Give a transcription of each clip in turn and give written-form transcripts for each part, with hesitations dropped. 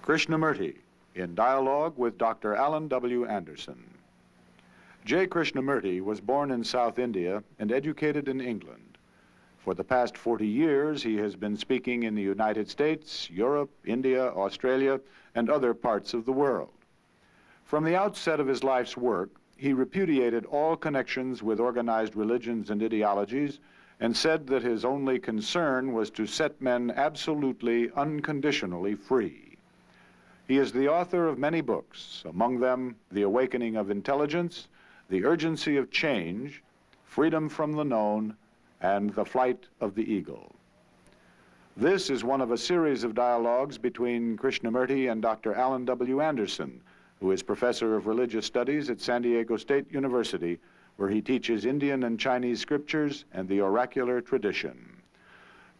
Krishnamurti, in dialogue with Dr. Allan W. Anderson. J. Krishnamurti was born in South India and educated in England. For the past 40 years, he has been speaking in the United States, Europe, India, Australia, and other parts of the world. From the outset of his life's work, he repudiated all connections with organized religions and ideologies and said that his only concern was to set men absolutely, unconditionally free. He is the author of many books, among them The Awakening of Intelligence, The Urgency of Change, Freedom from the Known, and The Flight of the Eagle. This is one of a series of dialogues between Krishnamurti and Dr. Allan W. Anderson, who is professor of religious studies at San Diego State University, where he teaches Indian and Chinese scriptures and the oracular tradition.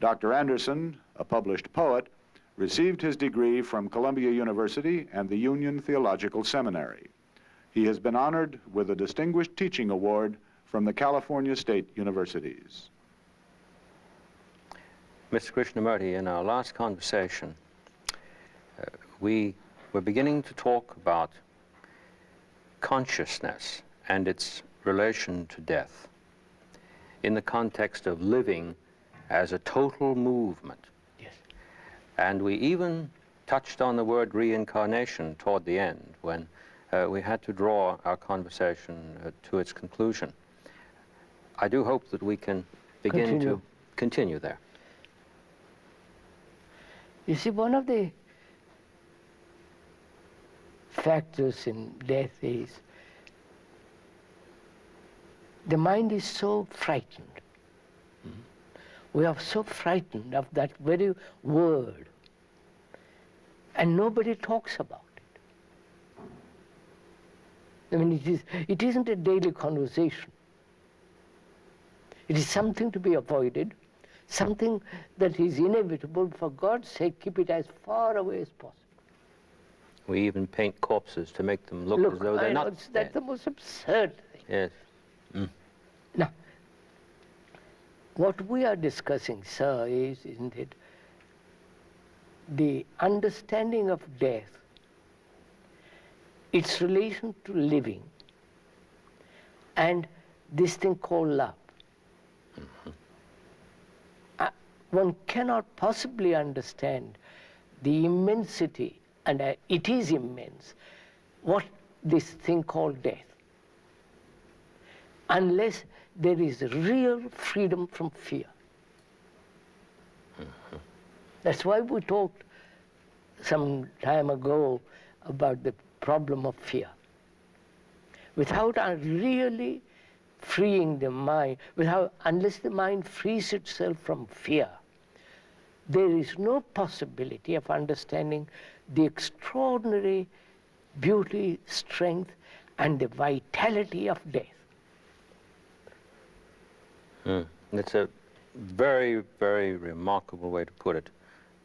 Dr. Anderson, a published poet, received his degree from Columbia University and the Union Theological Seminary. He has been honored with a Distinguished Teaching Award from the California State Universities. Mr. Krishnamurti, in our last conversation, we were beginning to talk about consciousness and its relation to death in the context of living as a total movement. Yes. And we even touched on the word reincarnation toward the end when we had to draw our conversation to its conclusion. I do hope that we can begin to continue there. You see, one of the factors in death is the mind is so frightened. We are so frightened of that very word, and nobody talks about it. I mean, it isn't a daily conversation. It is something to be avoided, something that is inevitable. For God's sake, keep it as far away as possible. We even paint corpses to make them look as though they're not dead. That's the most absurd thing. Yes. Mm. Now, what we are discussing, sir, is, isn't it, the understanding of death, its relation to living, and this thing called love. One cannot possibly understand the immensity, and it is immense, what this thing called death, unless there is real freedom from fear. That's why we talked some time ago about the problem of fear. Without really freeing the mind, unless the mind frees itself from fear, there is no possibility of understanding the extraordinary beauty, strength, and the vitality of death. It's a very, very remarkable way to put it,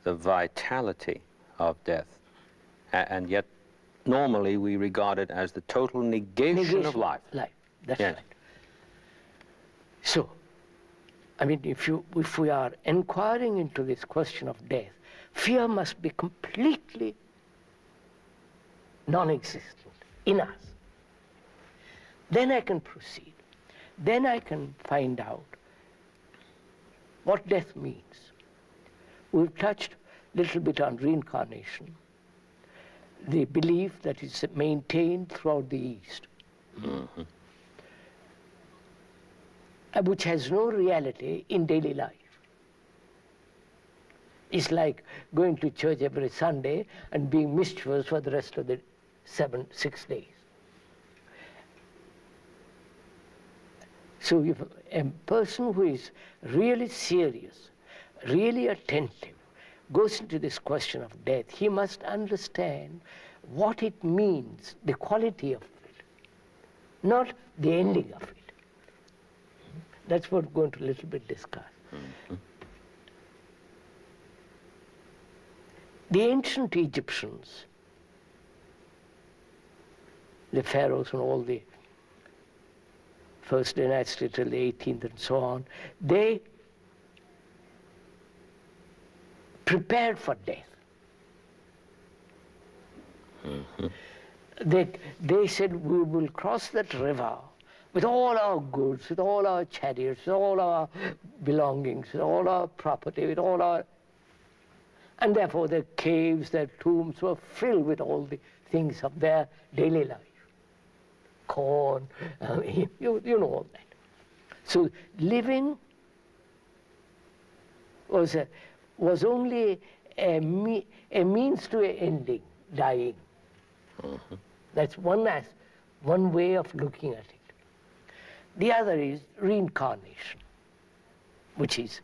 the vitality of death. And yet, normally we regard it as the total negation of life. That's yes. right. So, I mean, if we are inquiring into this question of death, fear must be completely non-existent in us. Then I can proceed. Then I can find out what death means. We've touched a little bit on reincarnation, the belief that is maintained throughout the East, which has no reality in daily life. It's like going to church every Sunday and being mischievous for the rest of the 6 days. So if a person who is really serious, really attentive, goes into this question of death, he must understand what it means, the quality of it, not the ending of it. That's what we're going to a little bit discuss. The ancient Egyptians, the pharaohs and all the first dynasty till the 18th and so on, they prepared for death. They said, we will cross that river with all our goods, with all our chariots, with all our belongings, with all our property, with all our... And therefore their caves, their tombs were filled with all the things of their daily life. Corn, you know all that. So living was only a means to an ending, dying. That's one way of looking at it. The other is reincarnation, which is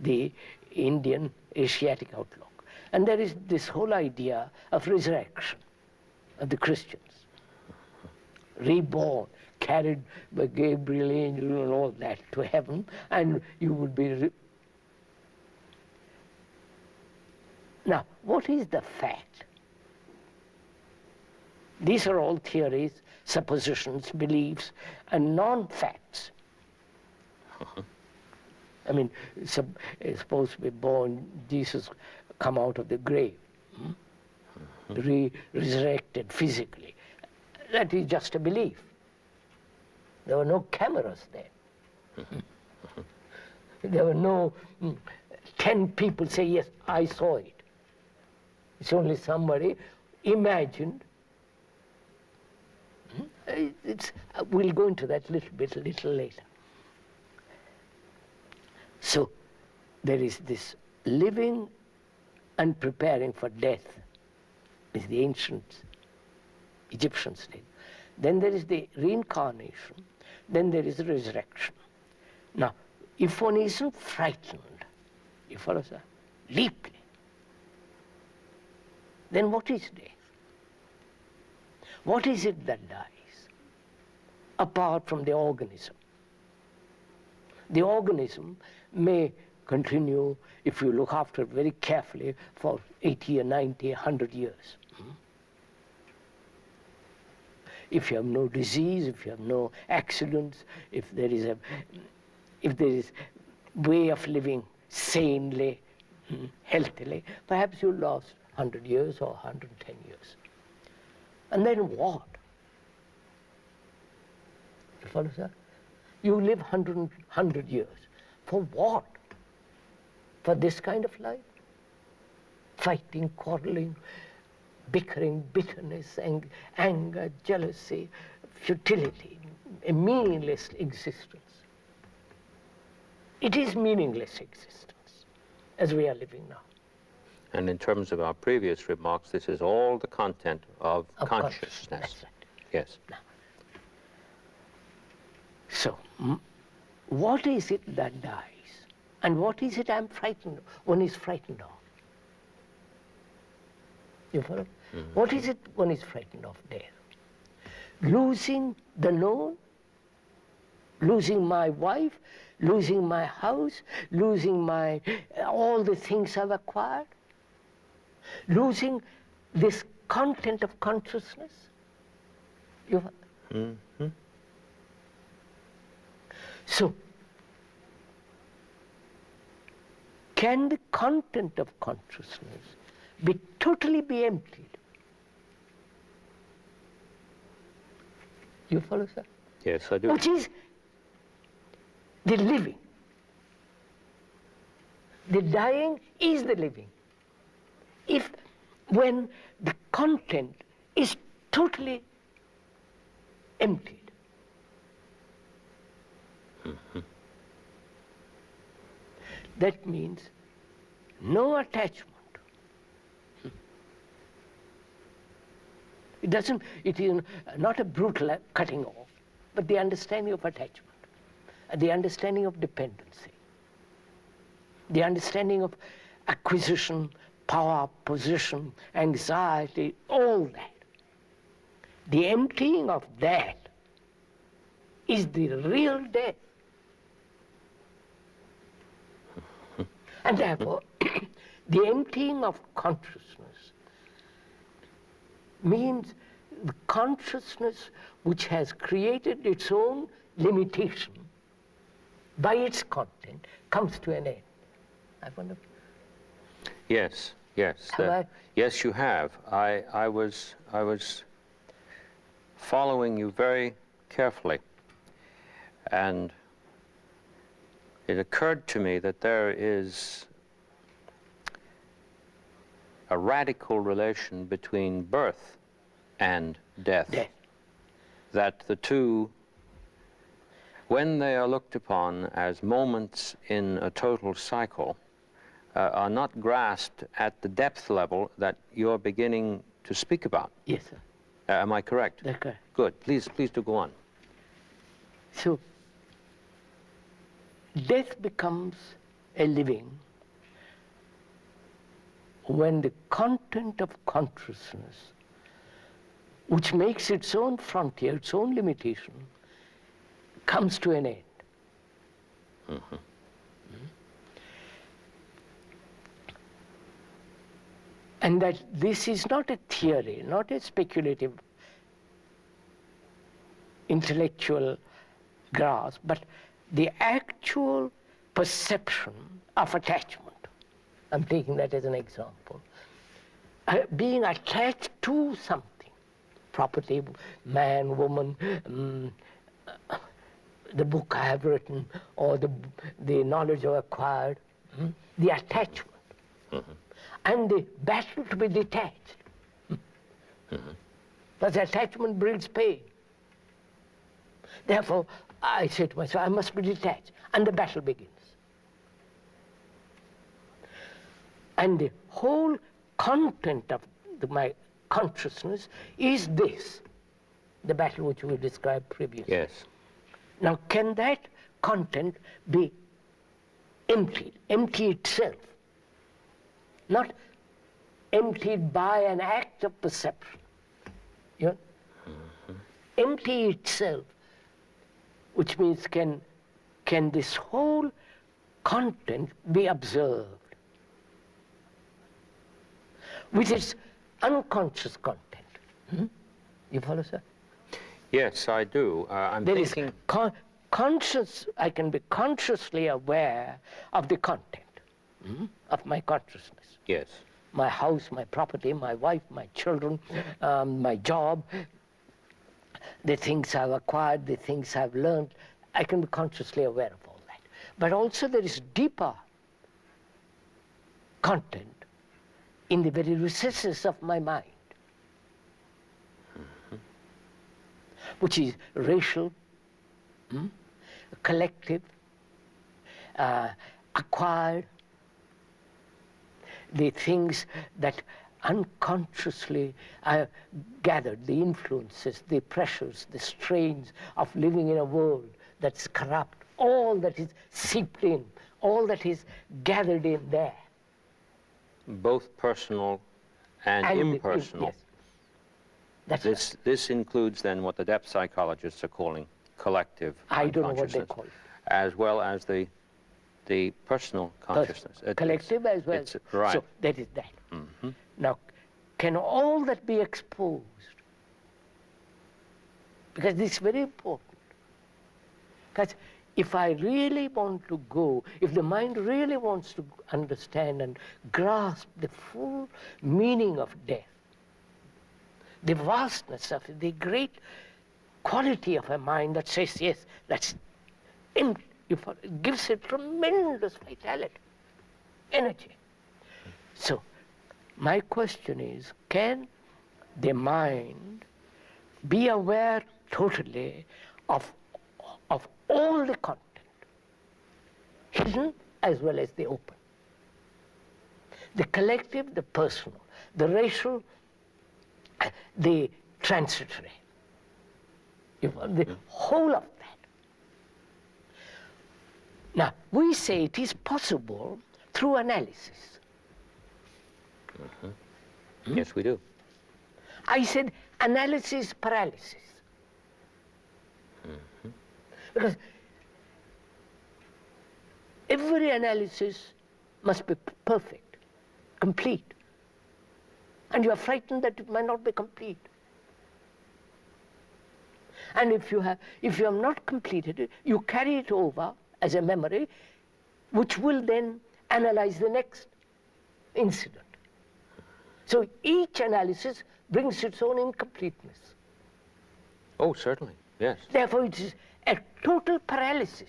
the Indian Asiatic outlook. And there is this whole idea of resurrection of the Christians. Reborn, carried by Gabriel angel and all that to heaven, and you would be... Now, what is the fact? These are all theories, suppositions, beliefs, and non-facts. I mean, supposed to be born, Jesus come out of the grave, resurrected physically. That is just a belief. There were no cameras there. There were no 10 people say, yes, I saw it. It's only somebody imagined. We'll go into that a little later. So there is this living and preparing for death, is the ancient Egyptians did. Then there is the reincarnation, then there is the resurrection. Now, if one isn't frightened, you follow, sir, deeply, then what is death? What is it that dies? Apart from the organism. The organism may continue, if you look after it very carefully, for 80 or 90, 100 years. If you have no disease, if you have no accidents, if there is way of living sanely, healthily, perhaps you'll last 100 years or 110 years. And then what? You follow, sir? You live 100 years. For what? For this kind of life? Fighting, quarreling, bickering, bitterness, anger, jealousy, futility, a meaningless existence. It is meaningless existence, as we are living now. And in terms of our previous remarks, this is all the content of consciousness. That's right. Yes. Now, so, what is it that dies? And what is it one is frightened of? You follow? Mm-hmm. What is it one is frightened of? Death. Losing the known, losing my wife, losing my house, losing all the things I've acquired, losing this content of consciousness. Mm-hmm. So, can the content of consciousness totally be emptied? You follow, sir? Yes, I do. Which is the living. The dying is the living. When the content is totally emptied. Mm-hmm. That means no attachment. It is not a brutal cutting off, but the understanding of attachment, the understanding of dependency, the understanding of acquisition, power, position, anxiety, all that. The emptying of that is the real death. And therefore, the emptying of consciousness means the consciousness which has created its own limitation by its content comes to an end. I wonder. Yes, Yes. Have I? Yes, you have. I was following you very carefully, and it occurred to me that there is a radical relation between birth and death. Death. That the two, when they are looked upon as moments in a total cycle, are not grasped at the depth level that you're beginning to speak about. Yes, sir. Am I correct? That's correct. Good. Please do go on. So, death becomes a living when the content of consciousness, which makes its own frontier, its own limitation, comes to an end. Mm-hmm. And that this is not a theory, not a speculative intellectual grasp, but the actual perception of attachment. I'm taking that as an example. Being attached to something, property, man, woman, the book I have written, or the knowledge I've acquired, the attachment. Mm-hmm. And the battle to be detached. Because attachment brings pain. Therefore, I say to myself, I must be detached. And the battle begins. And the whole content of my consciousness is this, the battle which we described previously. Yes. Now, can that content be emptied, empty itself? Not emptied by an act of perception. You know? Empty itself, which means can this whole content be observed with its unconscious content? You follow, sir? Yes, I do. I'm There thinking. is conscious. I can be consciously aware of the content of my consciousness. Yes. My house, my property, my wife, my children, my job, the things I've acquired, the things I've learned. I can be consciously aware of all that. But also there is deeper content in the very recesses of my mind, which is racial, collective, acquired, the things that unconsciously I gathered, the influences, the pressures, the strains of living in a world that's corrupt, all that is seeped in, all that is gathered in there. Both personal and impersonal. Yes. That's right. This includes then what the depth psychologists are calling collective I don't know what they consciousness, call it. as well as the personal consciousness. Collective as well. Right. So that is that. Mm-hmm. Now, can all that be exposed? Because this is very important. Because if I really want to go, if the mind really wants to understand and grasp the full meaning of death, the vastness of it, the great quality of a mind that says, yes, that's it gives it tremendous vitality, energy. So, my question is, can the mind be aware totally of all the content, hidden as well as the open? The collective, the personal, the racial, the transitory. The whole of that. Now, we say it is possible through analysis. Yes, we do. I said analysis paralysis. Because every analysis must be perfect, complete. And you are frightened that it might not be complete. And if you have not completed it, you carry it over as a memory, which will then analyze the next incident. So each analysis brings its own incompleteness. Oh, certainly, yes. Therefore, it is a total paralysis.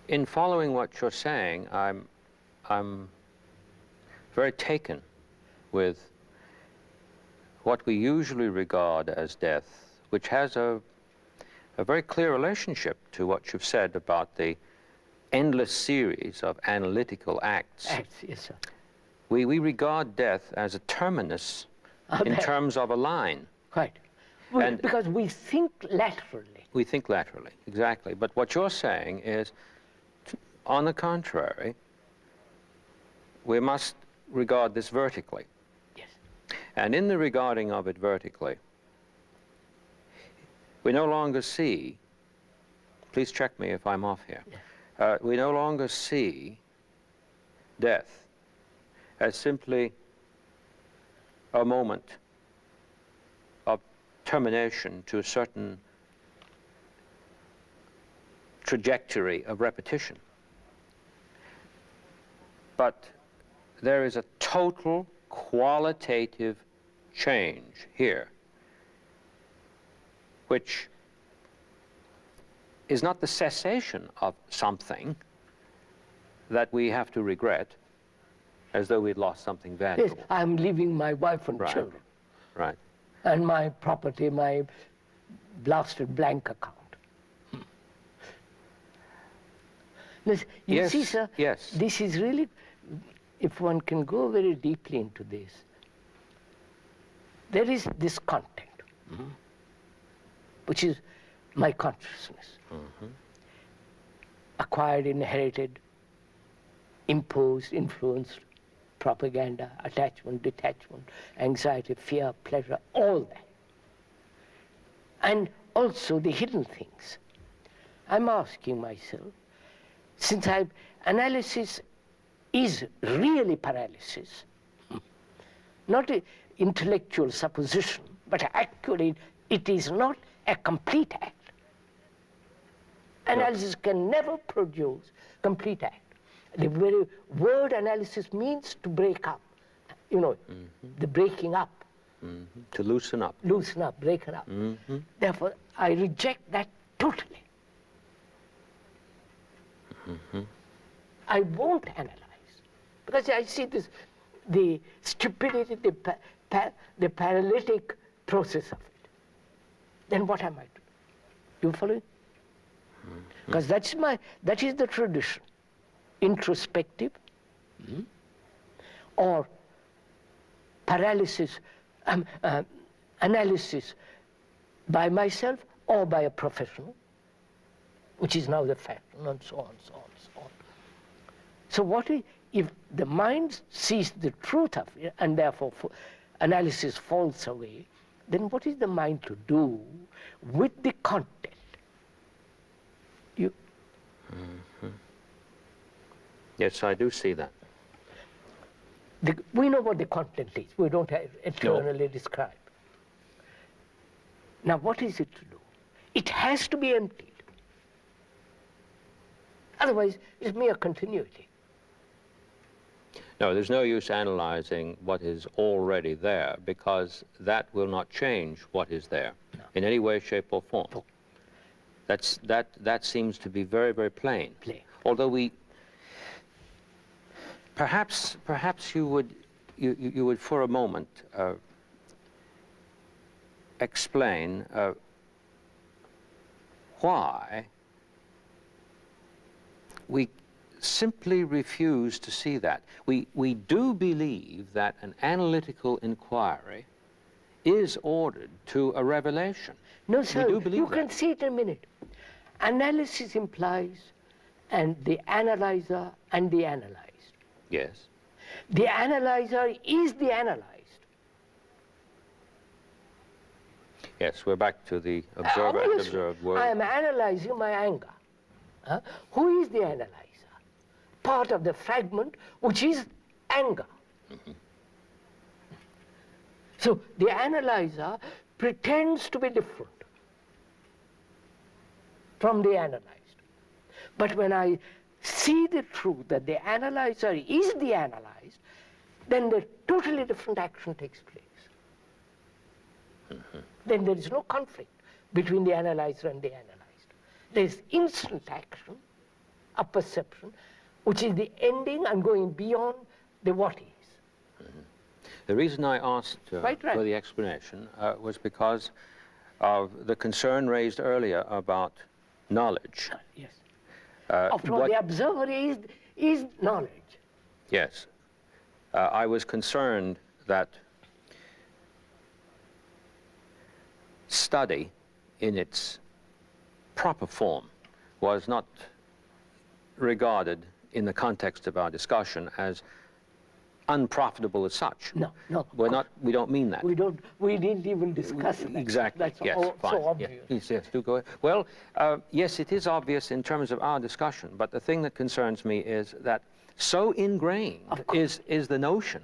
In following what you're saying, I'm very taken with what we usually regard as death, which has a very clear relationship to what you've said about the endless series of analytical acts. Yes, sir. We regard death as a terminus in terms of a line. Right. Because we think laterally. We think laterally, exactly. But what you're saying is, on the contrary, we must regard this vertically. Yes. And in the regarding of it vertically, we no longer see, please check me if I'm off here, we no longer see death as simply a moment of termination to a certain trajectory of repetition. But there is a total qualitative change here, which is not the cessation of something that we have to regret, as though we'd lost something valuable. Yes, I'm leaving my wife and Right. children. Right. And my property, my blasted blank account. You Yes, see, sir, yes. this is really, if one can go very deeply into this, there is this content, which is my consciousness. Acquired, inherited, imposed, influenced, propaganda, attachment, detachment, anxiety, fear, pleasure, all that. And also the hidden things. I'm asking myself, since analysis is really paralysis, not an intellectual supposition, but actually it is not a complete act. Analysis can never produce complete act. The very word analysis means to break up, the breaking up. To loosen up. Loosen up, break it up. Therefore, I reject that totally. I won't analyze, because I see this, the stupidity, the paralytic process of it. Then what am I to do? You follow? Because that is the tradition. Introspective or paralysis, analysis by myself or by a professional, which is now the fashion, and so on, so on, so on. So what if the mind sees the truth of it, and therefore analysis falls away, then what is the mind to do with the content? Yes, I do see that. We know what the content is. We don't have eternally describe. Now, what is it to do? It has to be emptied. Otherwise, it's mere continuity. No, there's no use analyzing what is already there, because that will not change what is there in any way, shape, or form. No. That seems to be very, very plain. Although perhaps you would for a moment explain why we simply refuse to see that. We do believe that an analytical inquiry is ordered to a revelation. No, sir, we do believe you can see it in a minute. Analysis implies and the analyzer and the analyzed. Yes. The analyzer is the analyzed. Yes, we're back to the observer and observed world. I am analyzing my anger. Who is the analyzer? Part of the fragment, which is anger. So the analyzer pretends to be different from the analyzed. But when I see the truth that the analyzer is the analyzed, then a totally different action takes place. Then there is no conflict between the analyzer and the analyzed. There is instant action, a perception, which is the ending and going beyond the what is. The reason I asked Quite right. for the explanation was because of the concern raised earlier about knowledge. Yes. After all, the observer is knowledge. Yes. I was concerned that study in its proper form was not regarded in the context of our discussion as unprofitable as such. No, no. We don't mean that. We didn't even discuss it. Exactly. That's yes, fine. so obvious. Yes, do go ahead. Well, yes, it is obvious in terms of our discussion, but the thing that concerns me is that so ingrained is the notion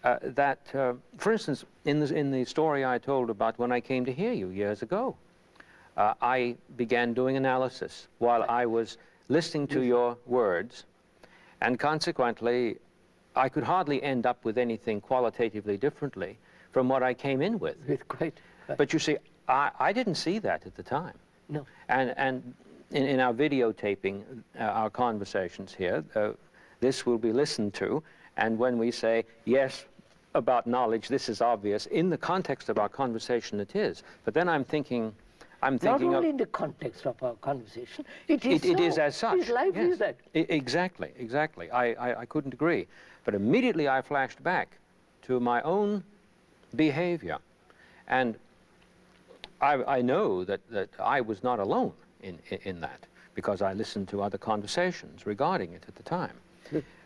that, for instance, in the story I told about when I came to hear you years ago, I began doing analysis while I was listening to your words, and consequently, I could hardly end up with anything qualitatively differently from what I came in with. But you see, I didn't see that at the time. No. And in our videotaping, our conversations here, this will be listened to, and when we say, yes, about knowledge, this is obvious, in the context of our conversation it is. But then I'm thinking not only in the context of our conversation, it is as such. His life is that. Exactly, exactly. I couldn't agree. But immediately I flashed back to my own behavior. And I know that I was not alone in that, because I listened to other conversations regarding it at the time.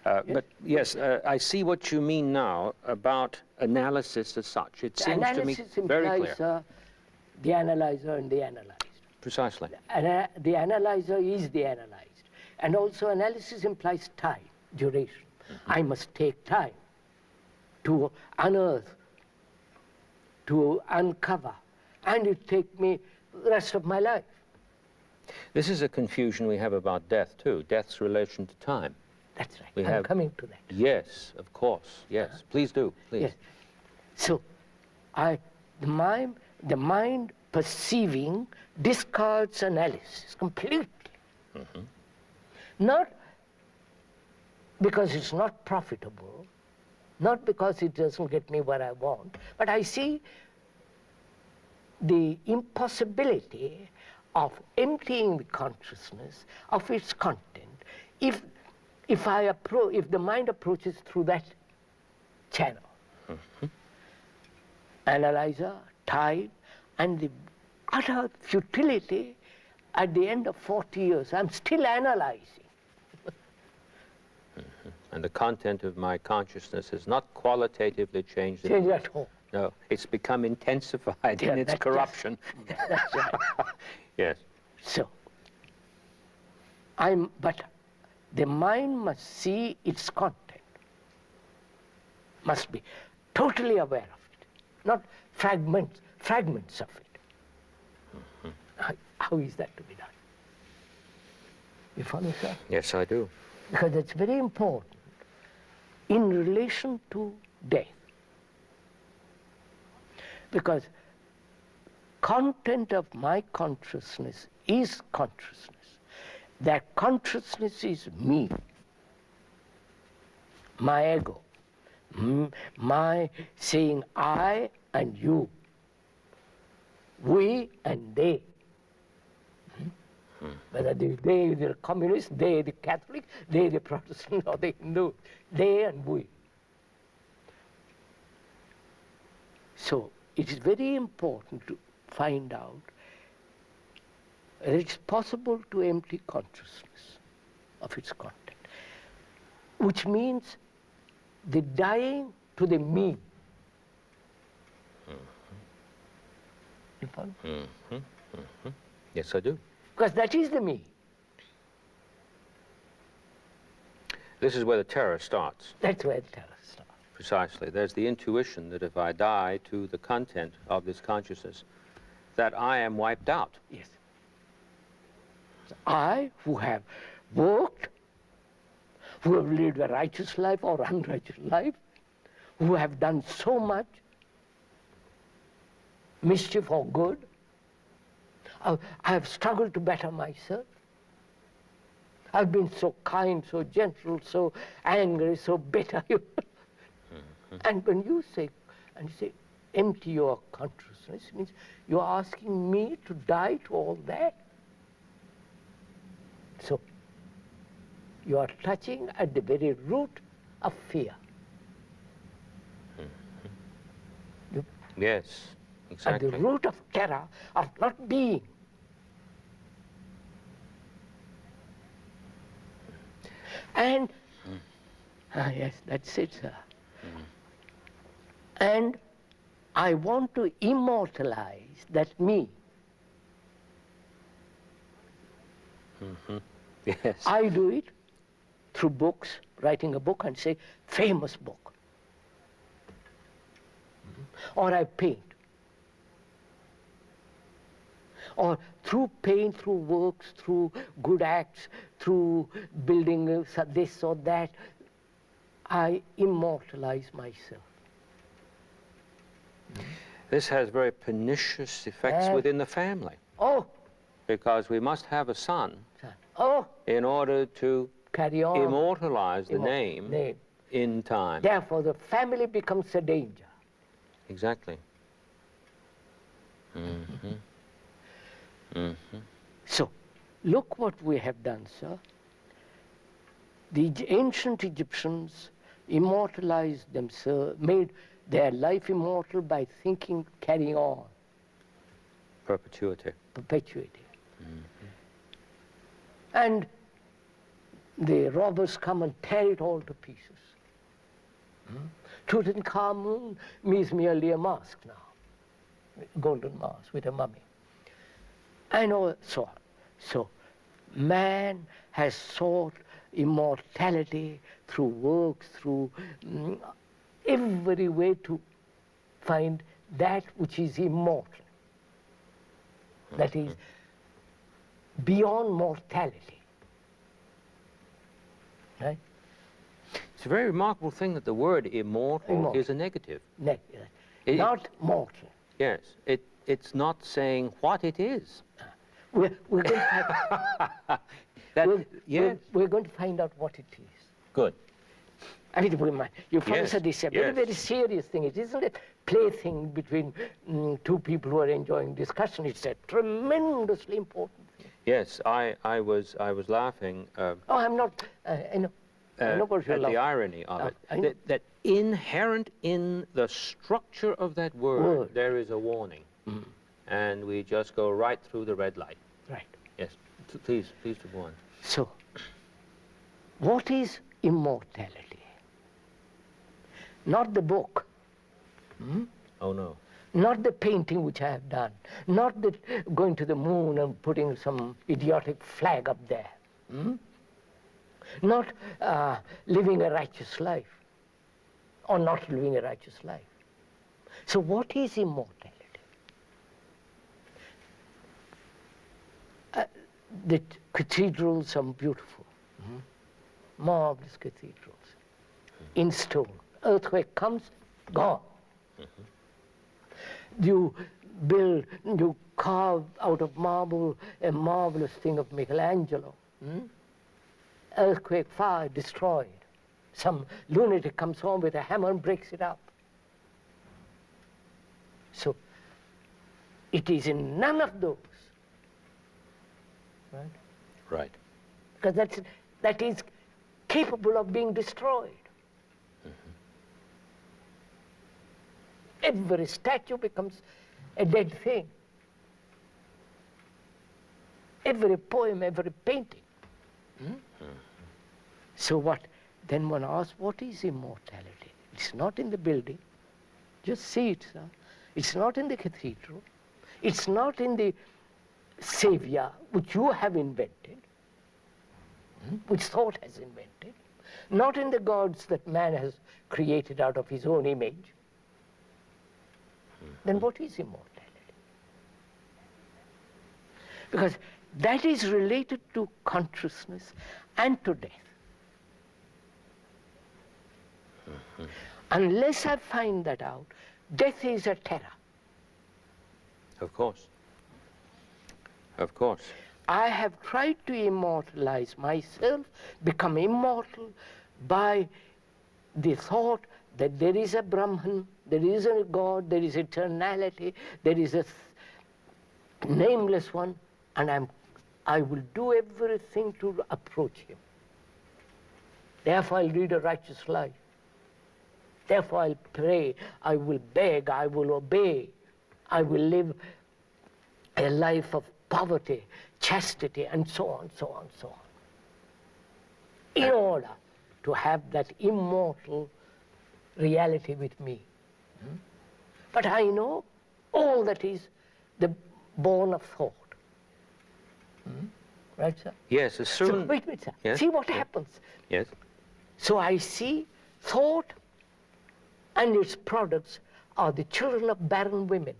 But yes, I see what you mean now about analysis as such. It seems to me very clear. The analyzer and the analyzed. Precisely. The analyzer is the analyzed. And also analysis implies time, duration. I must take time to unearth, to uncover, and it take me the rest of my life. This is a confusion we have about death, too, death's relation to time. That's right. I'm coming to that. Yes, of course, yes. Please do, please. Yes. So, the mind perceiving discards analysis completely. Not because it's not profitable, not because it doesn't get me what I want, but I see the impossibility of emptying the consciousness of its content if the mind approaches through that channel. Analyzer, time, and the utter futility at the end of 40 years. I'm still analyzing. And the content of my consciousness has not qualitatively changed. Changed at all. No, it's become intensified in its corruption. That's right. Yes. So, but the mind must see its content, must be totally aware of it, not fragments of it. How is that to be done? You follow, sir? Yes, I do. Because it's very important in relation to death. Because content of my consciousness is consciousness. That consciousness is me, my ego, my saying I and you, we and they. Whether they the communist, they the Catholic, they the Protestant, or the Hindu, they and we. So it is very important to find out that it's possible to empty consciousness of its content, which means the dying to the me. You follow? Yes, I do. Because that is the me. This is where the terror starts. That's where the terror starts. Precisely. There's the intuition that if I die to the content of this consciousness, that I am wiped out. Yes. So I, who have worked who have lived a righteous life or unrighteous life, who have done so much mischief or good. I have struggled to better myself. I've been so kind, so gentle, so angry, so bitter. And when you say, empty your consciousness, it means you're asking me to die to all that. So, you are touching at the very root of fear. Yes, exactly. At the root of terror of not being. And, yes, that's it, sir. And I want to immortalize that me. Yes. I do it through books, writing a book and say, famous book. Or I paint. Or through paint, through works, through good acts, through building this or that, I immortalize myself. This has very pernicious effects within the family. Oh, because we must have a son oh, in order to carry on. immortalize the name in time. Therefore, the family becomes a danger. Exactly. So, look what we have done, sir. The ancient Egyptians immortalized themselves, made their life immortal by thinking, carrying on. Perpetuity. Perpetuity. And the robbers come and tear it all to pieces. Tutankhamun is merely a mask now, golden mask with a mummy. And so on. So man has sought immortality through works, through every way to find that which is immortal. That is beyond mortality. Right? It's a very remarkable thing that the word immortal is a negative. Not mortal. Yes, it's not saying what it is. We're going to we're going to find out what it is. Good. I mean, you promised Yes, this a very, very serious thing. It isn't a plaything between two people who are enjoying discussion. It's a tremendously important thing. Yes, I was laughing. Oh, I'm not. I know what you're at laughing. the irony of it. That inherent in the structure of that word, there is a warning. And we just go right through the red light. Right. Yes. Please to go on. So, what is immortality? Not the book. Oh, no. Not the painting which I have done. Not the going to the moon and putting some idiotic flag up there. Not living a righteous life. Or not living a righteous life. So what is immortality? The cathedrals are beautiful. Marvelous cathedrals. In stone. Earthquake comes, gone. You build, you carve out of marble a marvelous thing of Michelangelo. Earthquake, fire, destroyed. Some lunatic comes home with a hammer and breaks it up. So, it is in none of those. Right? Right. Because that is capable of being destroyed. Every statue becomes a dead thing. Every poem, every painting. So what? Then one asks, what is immortality? It's not in the building. Just see it, sir. It's not in the cathedral. It's not in the savior which you have invented, which thought has invented. Not in the gods that man has created out of his own image. Then what is immortality? Because that is related to consciousness and to death. Unless I find that out, death is a terror. Of course. Of course. I have tried to immortalize myself, become immortal by the thought that there is a Brahman, there is a God, there is eternality, there is a nameless one, and I will do everything to approach him. Therefore I'll lead a righteous life. Therefore I'll pray, I will beg, I will obey, I will live a life of poverty, chastity, and so on, so on, so on. In order to have that immortal reality with me. But I know all that is the born of thought. Right, sir? Yes, as soon... So, wait, sir. Yes? See what happens. Yes. So I see thought and its products are the children of barren women.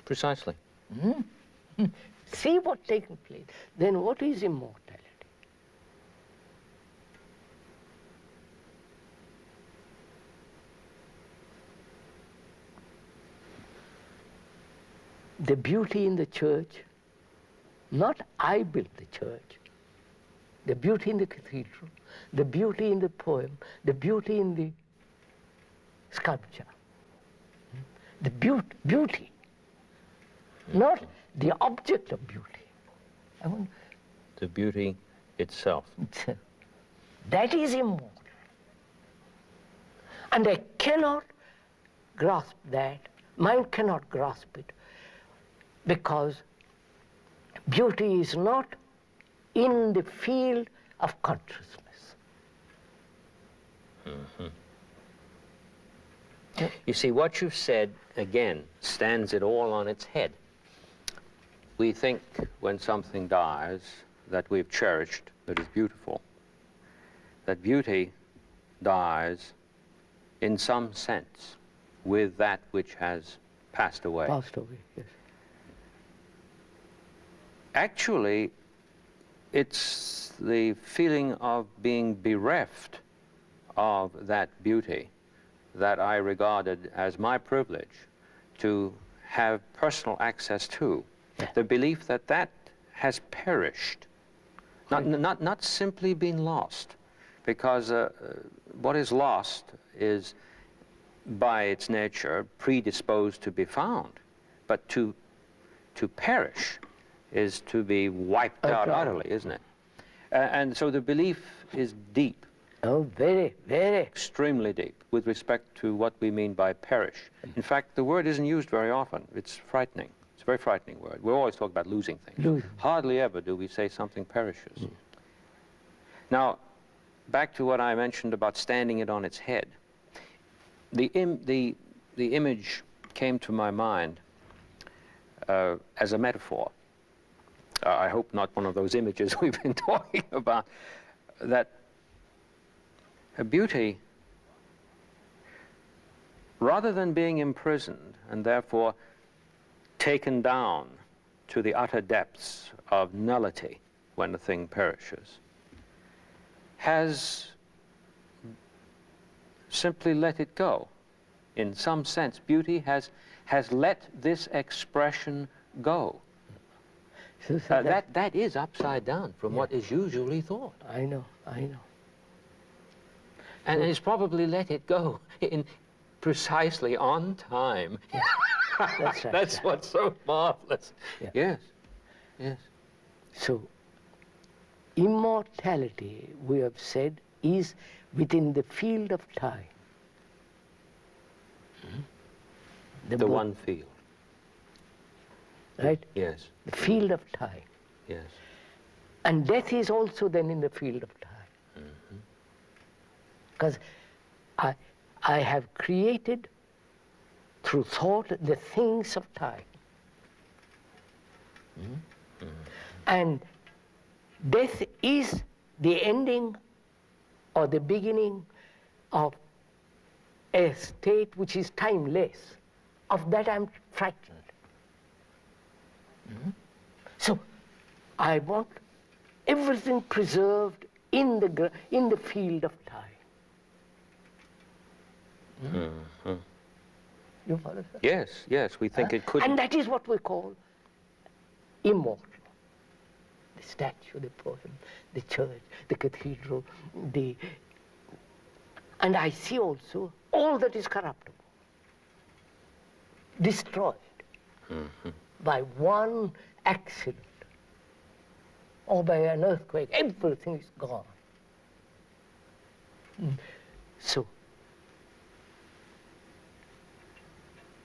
Precisely. See what's taking place. Then what is immortality? The beauty in the church, not I built the church, the beauty in the cathedral, the beauty in the poem, the beauty in the sculpture, the beauty, not the object of beauty. The beauty itself. That is immortal. And I cannot grasp that, mind cannot grasp it, because beauty is not in the field of consciousness. You see, what you've said, again, stands it all on its head. We think when something dies that we've cherished, that is beautiful. That beauty dies in some sense with that which has passed away. Passed away, yes. Actually, it's the feeling of being bereft of that beauty that I regarded as my privilege to have personal access to. Yeah. The belief that that has perished, not simply been lost, because what is lost is by its nature predisposed to be found, but to perish is to be wiped out utterly, isn't it? And so the belief is deep. Oh, very, very. Extremely deep with respect to what we mean by perish. In fact, the word isn't used very often. It's frightening. It's a very frightening word. We always talk about losing things. Losing. Hardly ever do we say something perishes. Now, back to what I mentioned about standing it on its head. The image came to my mind as a metaphor. I hope not one of those images we've been talking about, that beauty, rather than being imprisoned and therefore taken down to the utter depths of nullity when the thing perishes, has simply let it go. In some sense, beauty has let this expression go. So that is upside down from what is usually thought. I know. And it's probably let it go in precisely on time. That's right. That's what's so marvelous. Yeah. Yes. So, immortality, we have said, is within the field of time. The one field. Right? Yes. The field of time. Yes. And death is also then in the field of time. Because I have created through thought the things of time. And death is the ending or the beginning of a state which is timeless. Of that I'm frightened. So I want everything preserved in the field of time. You follow, sir? Yes, yes, we think it could. And that is what we call immortal. The statue, the poem, the church, the cathedral, and I see also all that is corruptible, destroyed by one accident or by an earthquake. Everything is gone. So,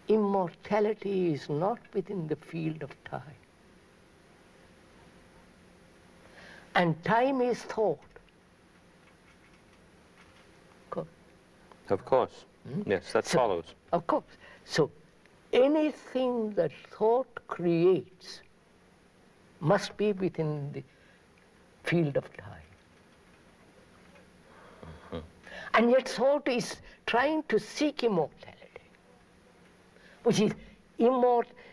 immortality is not within the field of time. And time is thought. Of course. Yes, that follows. Of course. So, anything that thought creates must be within the field of time. And yet thought is trying to seek immortality, which is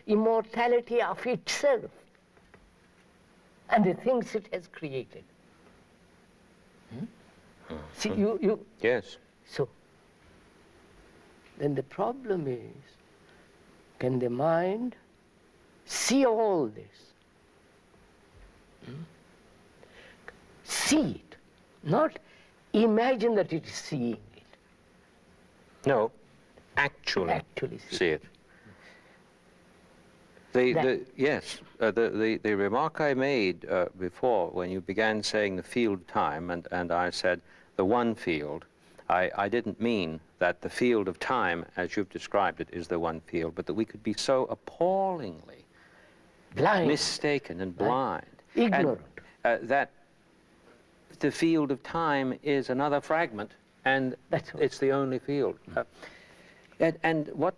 immortality of itself and the things it has created. See, you. Yes. So, then the problem is, can the mind see all this? See it, not imagine that it is seeing it. No, actually see it. Yes, the remark I made before when you began saying the field of time, and I said the one field, I didn't mean that the field of time, as you've described it, is the one field, but that we could be so appallingly Blind. mistaken and blind. Ignorant. And, that the field of time is another fragment, and That's right. it's the only field. And what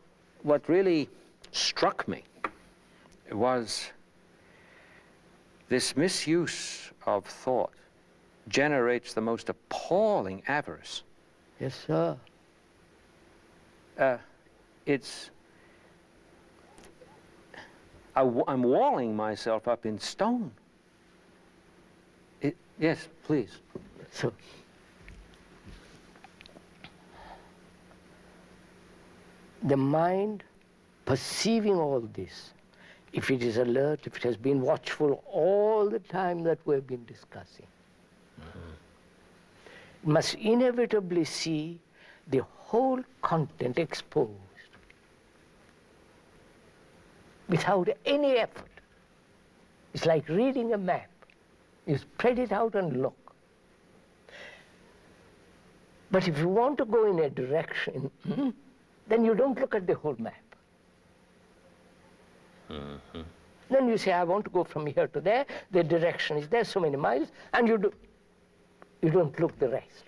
really struck me was this misuse of thought generates the most appalling avarice. Yes, sir. I'm walling myself up in stone. Yes, please. So, the mind perceiving all this, if it is alert, if it has been watchful all the time that we've been discussing, must inevitably see the whole content exposed without any effort. It's like reading a map. You spread it out and look. But if you want to go in a direction, then you don't look at the whole map. Then you say, I want to go from here to there, the direction is there, so many miles, and you don't look the rest.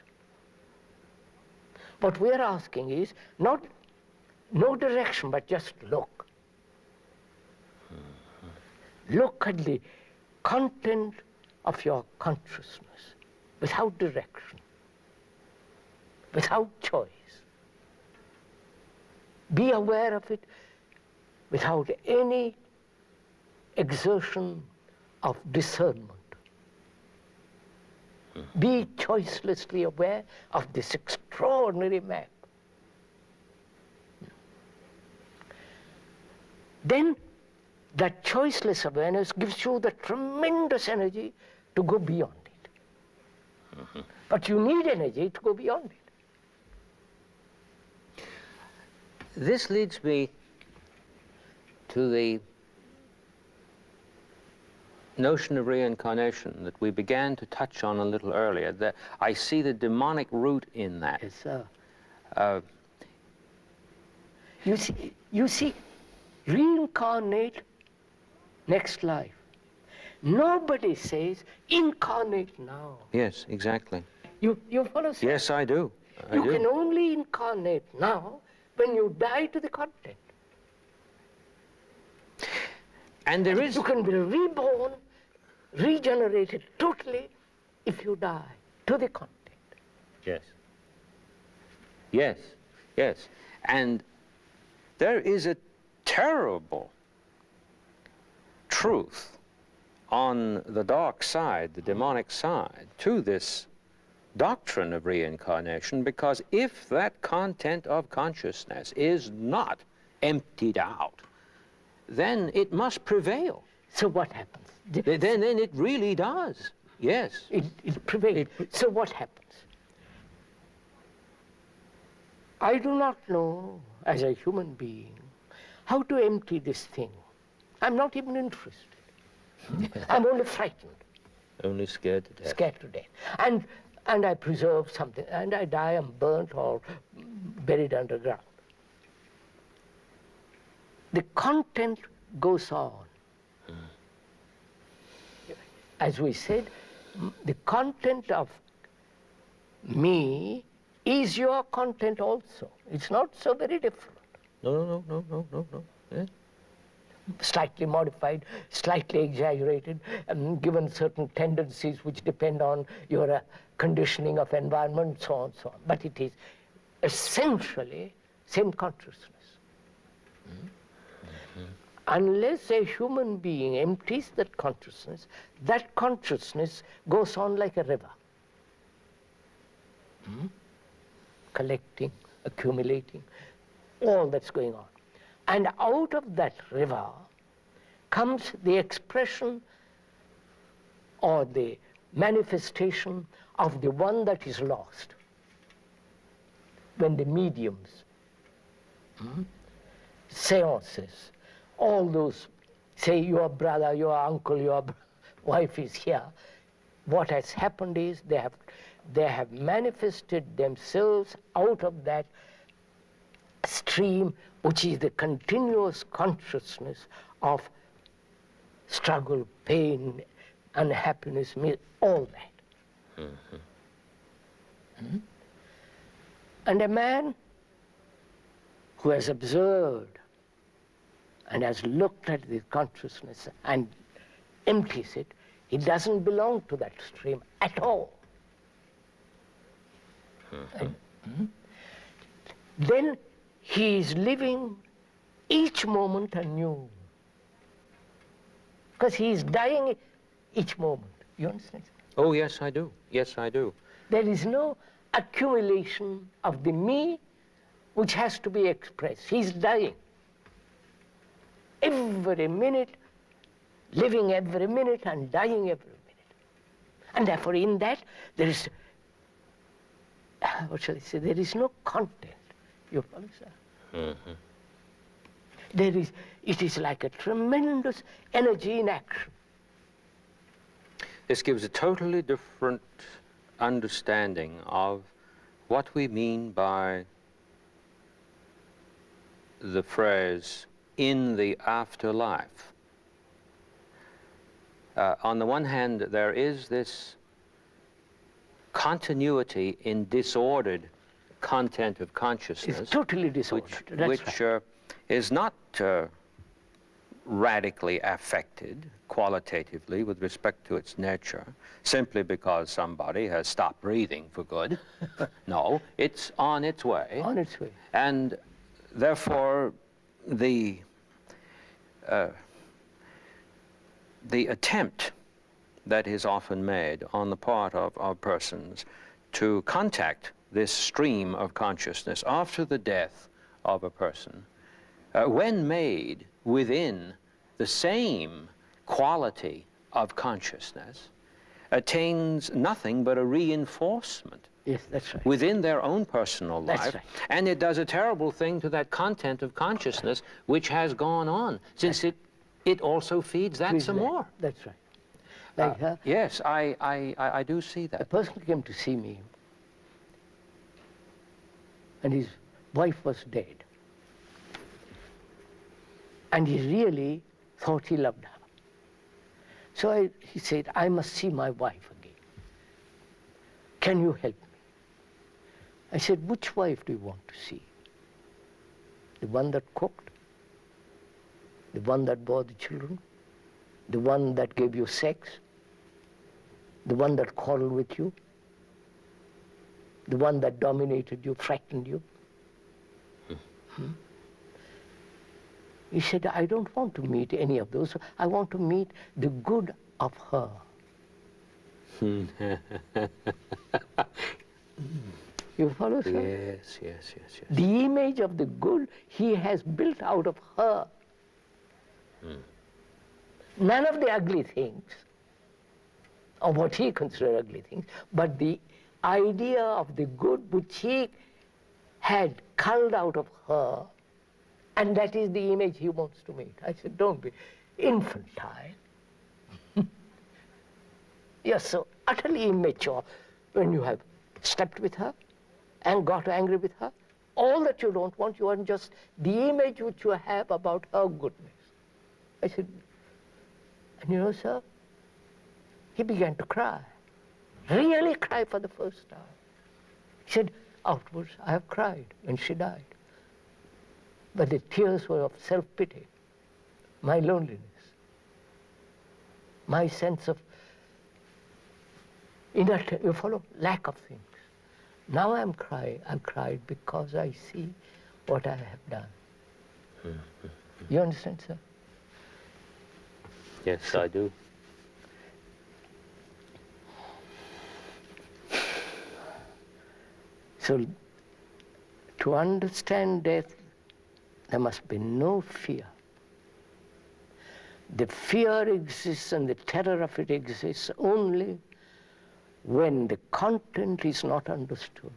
What we're asking is, no direction, but just look. Look at the content of your consciousness without direction, without choice. Be aware of it without any exertion of discernment. Be choicelessly aware of this extraordinary map. Then that choiceless awareness gives you the tremendous energy to go beyond it. But you need energy to go beyond it. This leads me to the notion of reincarnation that we began to touch on a little earlier. That I see the demonic root in that. Yes, sir. You see, reincarnate next life. Nobody says incarnate now. Yes, exactly. You follow, sir? Yes, I do. You can only incarnate now when you die to the content. And there is... You can be reborn, regenerated totally if you die to the content. Yes. Yes, yes. And there is a terrible truth on the dark side, the demonic side, to this doctrine of reincarnation, because if that content of consciousness is not emptied out, then it must prevail. So what happens? Then it really does. Yes. It prevails. So what happens? I do not know, as a human being, how to empty this thing. I'm not even interested. I'm only frightened. Only scared to death. Scared to death. And I preserve something, and I die, I'm burnt or buried underground. The content goes on. As we said, the content of me is your content also. It's not so very different. No. Yeah. Slightly modified, slightly exaggerated, given certain tendencies which depend on your conditioning of environment, so on, so on. But it is essentially same consciousness. Unless a human being empties that consciousness goes on like a river. Collecting, accumulating, all that's going on. And out of that river comes the expression or the manifestation of the one that is lost. When the mediums, seances, all those, say your brother, your uncle, your wife is here, what has happened is they have manifested themselves out of that stream, which is the continuous consciousness of struggle, pain, unhappiness, all that. And a man who has observed and has looked at the consciousness and empties it, he doesn't belong to that stream at all. Then he is living each moment anew. Because he is dying each moment. You understand? Oh, yes, I do. Yes, I do. There is no accumulation of the me which has to be expressed. He's dying. Every minute, living every minute and dying every minute. And therefore in that there is, what shall I say, there is no content. You follow, sir? It is like a tremendous energy in action. This gives a totally different understanding of what we mean by the phrase, in the afterlife. On the one hand, there is this continuity in disordered content of consciousness. It's totally disordered. Which is not radically affected qualitatively with respect to its nature, simply because somebody has stopped breathing for good. No, it's on its way. On its way. And therefore, the attempt that is often made on the part of persons to contact this stream of consciousness after the death of a person, when made within the same quality of consciousness, attains nothing but a reinforcement. Yes, that's right. Within their own personal life. That's right. And it does a terrible thing to that content of consciousness which has gone on, since it also feeds that some more. That's right. Like yes, I do see that. a person came to see me, and his wife was dead. And he really thought he loved her. So he said, I must see my wife again. Can you help me? I said, which wife do you want to see? The one that cooked? The one that bore the children? The one that gave you sex? The one that quarreled with you? The one that dominated you, frightened you? He said, I don't want to meet any of those. I want to meet the good of her. You follow, sir? Yes, yes, yes, yes. The image of the good he has built out of her. None of the ugly things, or what he considered ugly things, but the idea of the good which he had culled out of her, and that is the image he wants to meet. I said, don't be infantile. You're so utterly immature when you have slept with her and got angry with her. All that you don't want, you want just the image which you have about her goodness. I said, and you know, sir, he began to cry, really cry for the first time. He said, afterwards, I have cried when she died. But the tears were of self-pity, my loneliness, my sense of you follow, lack of things. Now I'm crying. I'm cried because I see what I have done. You understand, sir? Yes, I do. So, to understand death, there must be no fear. The fear exists and the terror of it exists only when the content is not understood.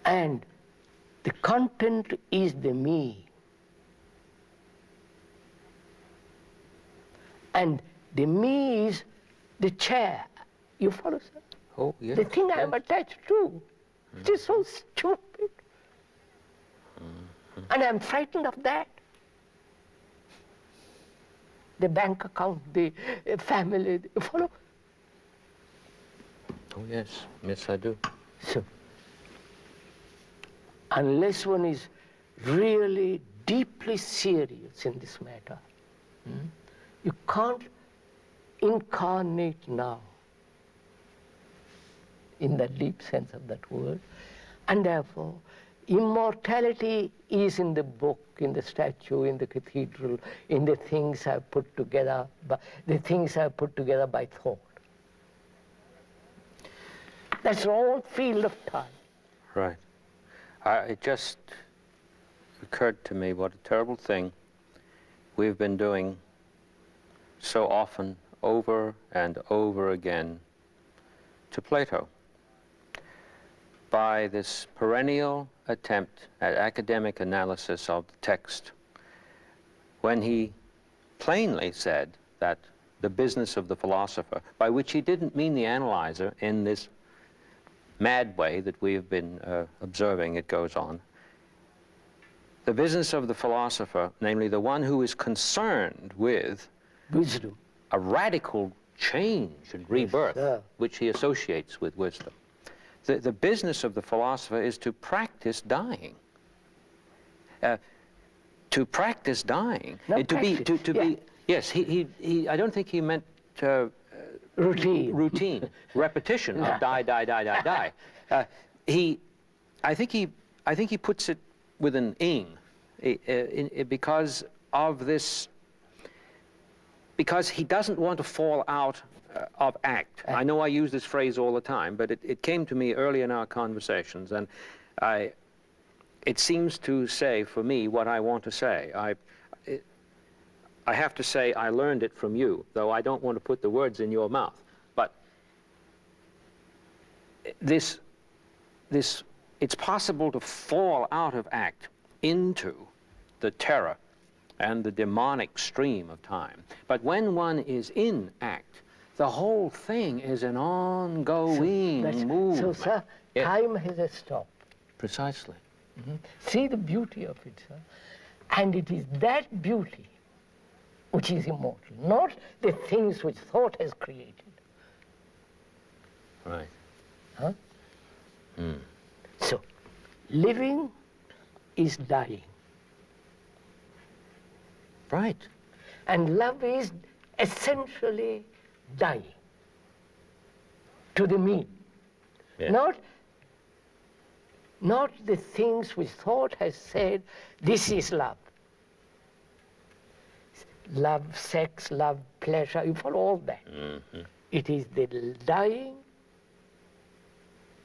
And the content is the me. And the me is the chair. You follow, sir? Oh, yes. The thing I am attached to. It is so stupid. And I'm frightened of that. The bank account, the family, you follow? Oh, yes. Yes, I do. So, unless one is really deeply serious in this matter, you can't incarnate now, in the deep sense of that word, and therefore immortality is in the book, in the statue, in the cathedral, in the things I've put together, by thought. That's all field of time. Right. It just occurred to me what a terrible thing we've been doing so often, over and over again, to Plato, by this perennial attempt at academic analysis of the text, when he plainly said that the business of the philosopher, by which he didn't mean the analyzer in this mad way that we have been observing it goes on, the business of the philosopher, namely the one who is concerned with Wisdom. a radical change and rebirth, sir. which he associates with wisdom. The business of the philosopher is to practice dying. To practice dying. Not to be, practice, to yeah. be, yes, I don't think he meant Routine. repetition of die. I think he puts it with an ing, because of this, because he doesn't want to fall out of act. I know I use this phrase all the time, but it came to me early in our conversations, and it seems to say for me what I want to say. I have to say I learned it from you, though I don't want to put the words in your mouth. But it's possible to fall out of act into the terror and the demonic stream of time. But when one is in act, the whole thing is an ongoing movement. So, sir, Yes. time has a stop. Precisely. See the beauty of it, sir. And it is that beauty which is immortal, not the things which thought has created. Right. Huh? So, living is dying. Right. And love is essentially dying to the me. Yes. Not the things which thought has said, this is love. love sex, love pleasure, you follow all that. It is the dying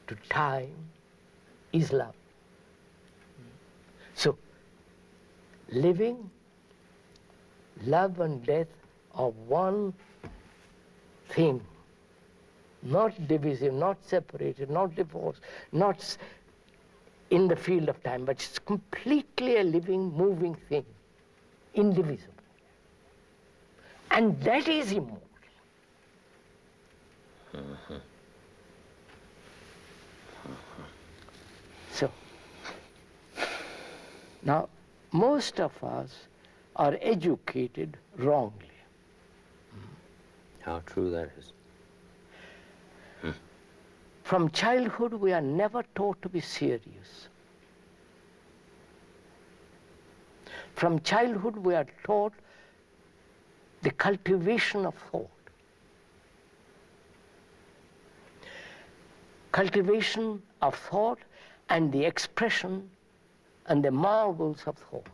to time is love. So, living, love and death are one thing, not divisive, not separated, not divorced, not in the field of time, but it's completely a living, moving thing, indivisible. And that is immortal. So, now, most of us are educated wrongly. How true that is. From childhood, we are never taught to be serious. From childhood, we are taught the cultivation of thought. Cultivation of thought and the expression and the marvels of thought.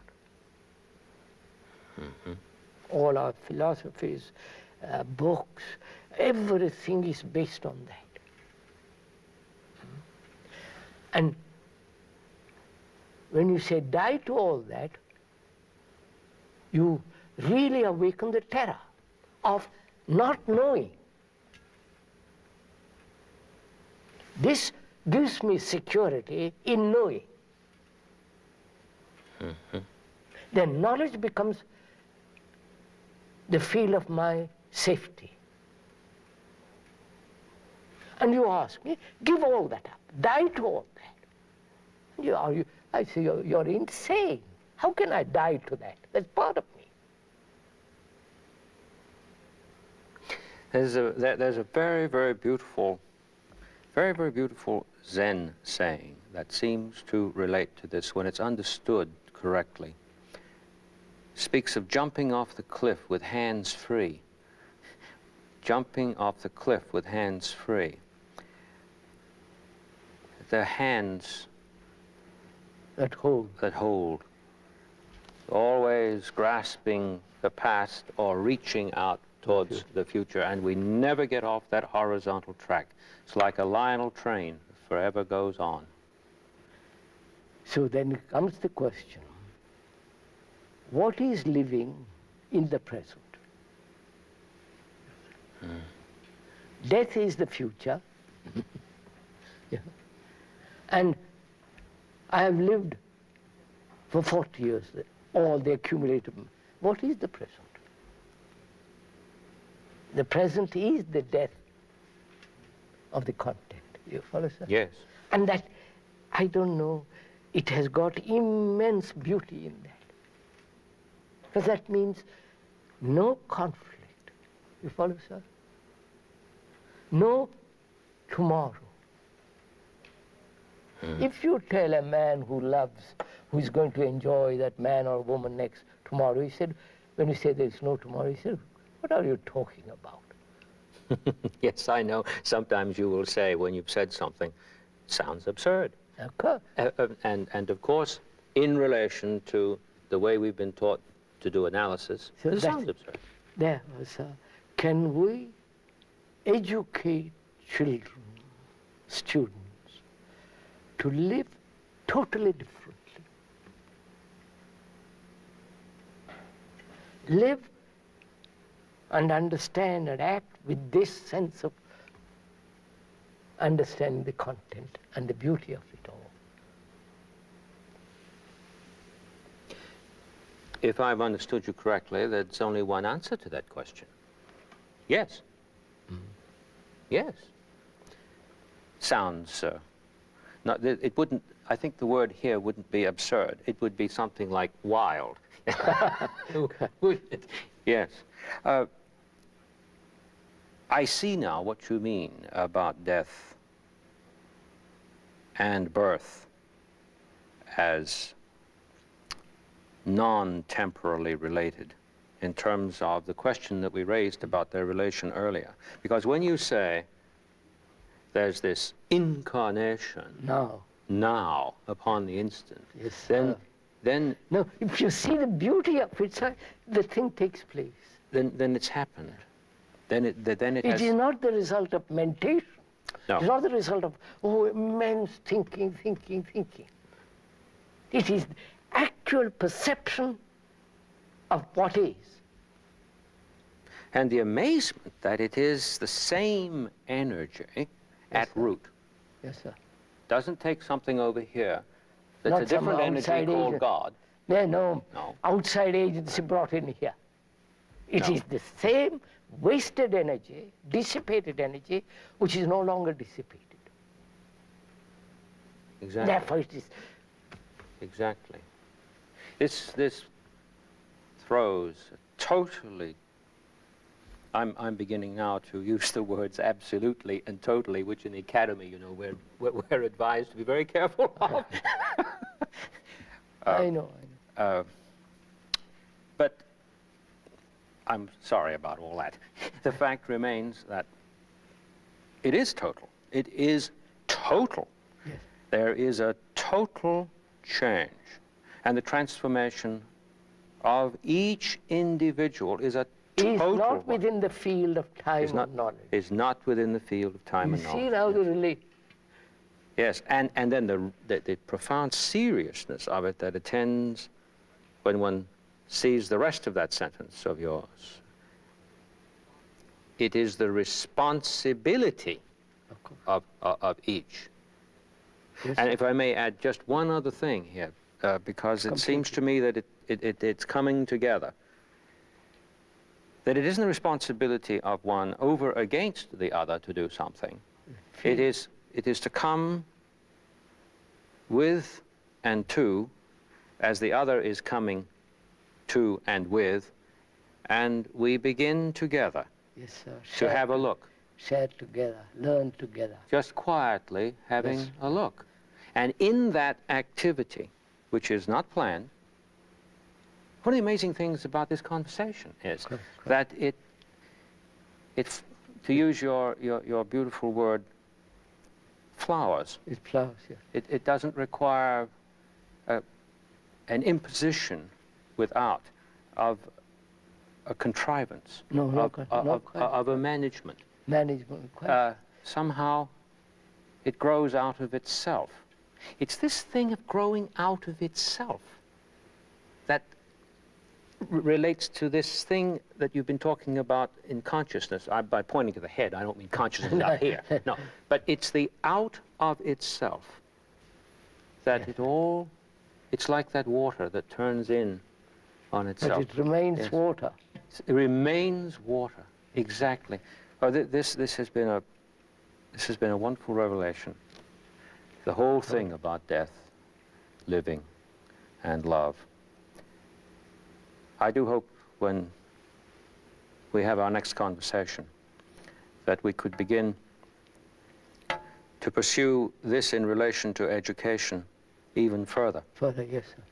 All our philosophies, books, everything is based on that. And when you say die to all that, you really awaken the terror of not knowing. This gives me security in knowing. Then knowledge becomes the field of my safety. And you ask me, give all that up, die to all that. I say, you're insane. How can I die to that? That's part of me. There's a very, very beautiful Zen saying that seems to relate to this when it's understood correctly. Speaks of jumping off the cliff with hands free. Jumping off the cliff with hands free. The hands that hold, always grasping the past or reaching out towards the future, and we never get off that horizontal track. It's like a Lionel train, forever goes on. So then comes the question, what is living in the present? Death is the future. Yeah. And I have lived for 40 years, all the accumulated. What is the present? The present is the death of the content. You follow, sir? Yes. And that, I don't know, it has got immense beauty in that. Because that means no conflict. You follow, sir? No tomorrow. If you tell a man who loves, who is going to enjoy that man or woman next tomorrow, he said, when you say there is no tomorrow, he said, what are you talking about? Yes, I know. Sometimes you will say when you've said something, sounds absurd. Of course. And of course, in relation to the way we've been taught to do analysis, So it sounds absurd. There was can we educate children, students, to live totally differently? Live and understand and act with this sense of understanding the content and the beauty of it all. If I've understood you correctly, there's only one answer to that question. Yes. Yes. Sounds, it wouldn't, I think the word here wouldn't be absurd. It would be something like wild. Wouldn't it? Yes. I see now what you mean about death and birth as non-temporally related in terms of the question that we raised about their relation earlier. Because when you say there's this incarnation now upon the instant, Yes, then then No, if you see the beauty of it, sir, the thing takes place. then it's happened. Then it It has. is not the result of mentation. No. It's not the result of, immense thinking. It is actual perception of what is. And the amazement that it is the same energy at sir. root. Yes, sir. Doesn't take something over here that's Not a different some energy outside called agent. God. No, No. outside agency brought in here. It No. is the same wasted energy, dissipated energy, which is no longer dissipated. Exactly. Therefore it is. Exactly. This throws totally. I'm beginning now to use the words absolutely and totally, which in the academy, you know, we're advised to be very careful of. I know. But I'm sorry about all that. The fact remains that it is total. It is total. Yes. There is a total change. And the transformation of each individual is a total Is not one. within the field of time Is not, and knowledge. is not within the field of time You and see knowledge. now the relation. Yes, and then the profound seriousness of it that attends when one sees the rest of that sentence of yours. It is the responsibility of each. Yes, And if I may add just one other thing here, because it seems to me that it's coming together, that it isn't the responsibility of one over against the other to do something. It is to come with and to, as the other is coming to and with, and we begin together yes, sir. to have a look. Share together, learn together. Just quietly having Yes. a look. And in that activity, which is not planned, one of the amazing things about this conversation is that it, to use your beautiful word, flowers. It flowers, yes. It doesn't require an imposition without of a contrivance, of a management. Management, quite. Somehow it grows out of itself. It's this thing of growing out of itself that relates to this thing that you've been talking about in consciousness. By pointing to the head, I don't mean consciousness up here. No, but it's the out of itself that it's like that water that turns in on itself. But it remains Yes. water. It remains water, exactly. Oh, this has been a wonderful revelation. The whole thing about death, living, and love. I do hope when we have our next conversation that we could begin to pursue this in relation to education even further. Further, yes, sir.